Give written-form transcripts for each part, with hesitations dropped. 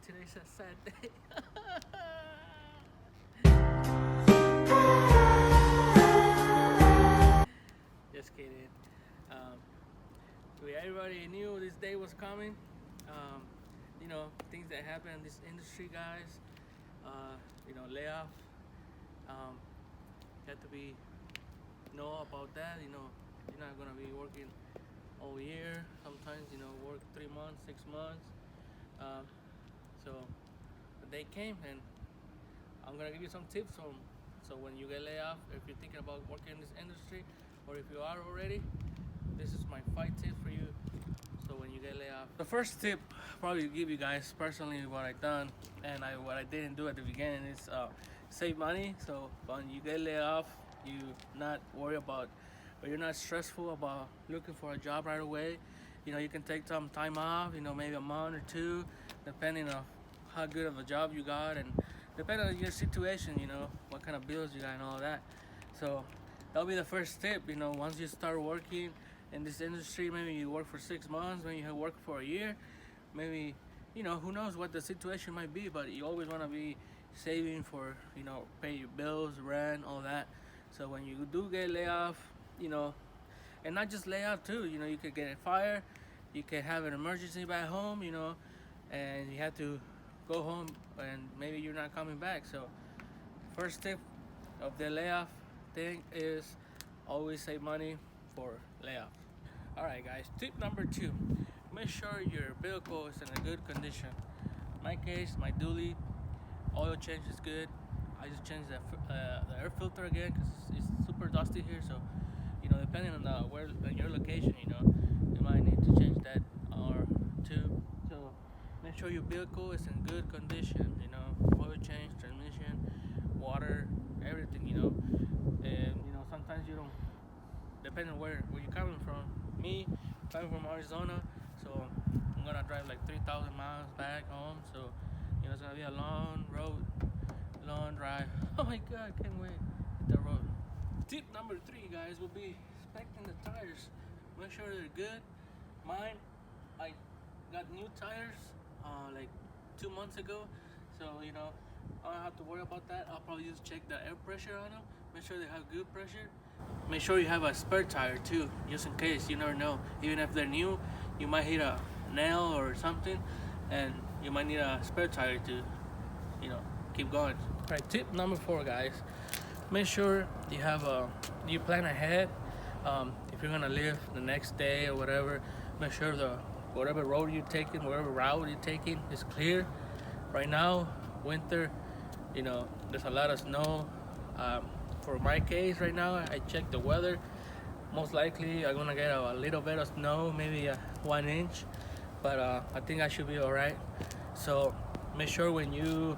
today's a sad day. Just kidding. Everybody knew this day was coming. You know, things that happen in this industry, guys. You know, layoff. You have to know about that. You know, you're not gonna be working all year. Sometimes, you know, work 3 months, 6 months. So the day came, and I'm gonna give you some tips on. So when you get laid off, if you're thinking about working in this industry, or if you are already, this is my 5 tips for you. So when you get laid off, the first tip probably give you guys personally what I done, and what I didn't do at the beginning is save money. So when you get laid off, you not worry about, or you're not stressful about looking for a job right away. You know, you can take some time off. You know, maybe a month or two, depending on how good of a job you got, and depending on your situation. You know, what kind of bills you got and all that. So that'll be the first tip. You know, once you start working in this industry, maybe you work for 6 months, maybe you work for a year, maybe, you know, who knows what the situation might be, but you always want to be saving for, you know, pay your bills, rent, all that. So when you do get laid off, you know, and not just lay off too, you know, you could get fired, you can have an emergency back home, you know, and you have to go home and maybe you're not coming back. So first tip of the layoff thing is always save money for layoff. All right, guys, tip number 2, make sure your vehicle is in a good condition. In my case, my dually oil change is good. I just changed the air filter again because it's super dusty here. So, you know, depending on your location, you know, you might need to change that or two. So make sure your vehicle is in good condition. You know, oil change, transmission, water, everything. You know, and you know, sometimes you don't, depending on where you're coming from. Me, coming from Arizona, so I'm gonna drive like 3,000 miles back home. So, you know, it's gonna be a long road, long drive. Oh my God, can't wait to hit the road. Tip number 3, guys, will be inspecting the tires. Make sure they're good. Mine, I got new tires like 2 months ago, so you know, I don't have to worry about that. I'll probably just check the air pressure on them, make sure they have good pressure. Make sure you have a spare tire too, just in case. You never know. Even if they're new, you might hit a nail or something, and you might need a spare tire to, you know, keep going. All right, tip number 4, guys. Make sure you plan ahead. If you're gonna leave the next day or whatever, make sure whatever road you're taking, whatever route you're taking is clear. Right now, winter, you know, there's a lot of snow. For my case right now, I checked the weather. Most likely I'm gonna get a little bit of snow, maybe 1 inch, but I think I should be all right. So make sure when you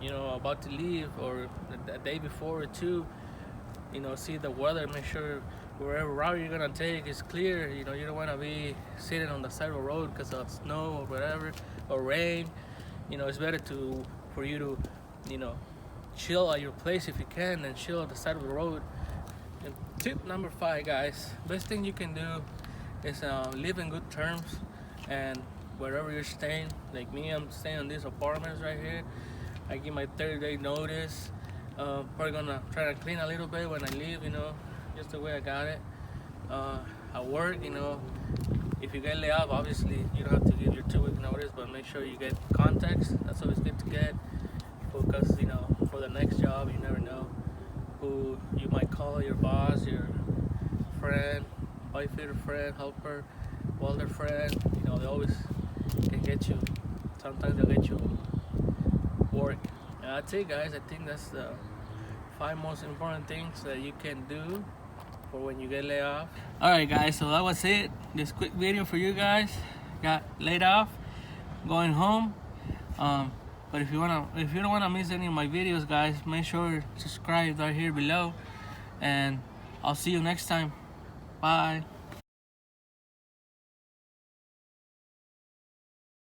know, about to leave, or the day before or two, you know, see the weather, make sure wherever route you're gonna take is clear. You know, you don't want to be sitting on the side of the road because of snow or whatever, or rain. You know, it's better for you to, you know, chill at your place if you can, and chill at the side of the road. And tip number 5, guys, best thing you can do is live in good terms, and wherever you're staying, like me, I'm staying in these apartments right here. I give my 30-day notice. Probably gonna try to clean a little bit when I leave, you know, just the way I got it. At work, you know, if you get laid off, obviously you don't have to give your 2-week notice, but make sure you get contacts. That's always good to get, because, you know, for the next job, you never know who you might call, your boss, your friend, pipe fitter friend, helper, welder friend. You know, they always can get you. Sometimes they'll get you work. And that's it, guys. I think that's the 5 most important things that you can do for when you get laid off. All right, guys, so that was it. This quick video for you guys. Got laid off, going home. But if you don't wanna miss any of my videos, guys, make sure to subscribe right here below, and I'll see you next time. Bye.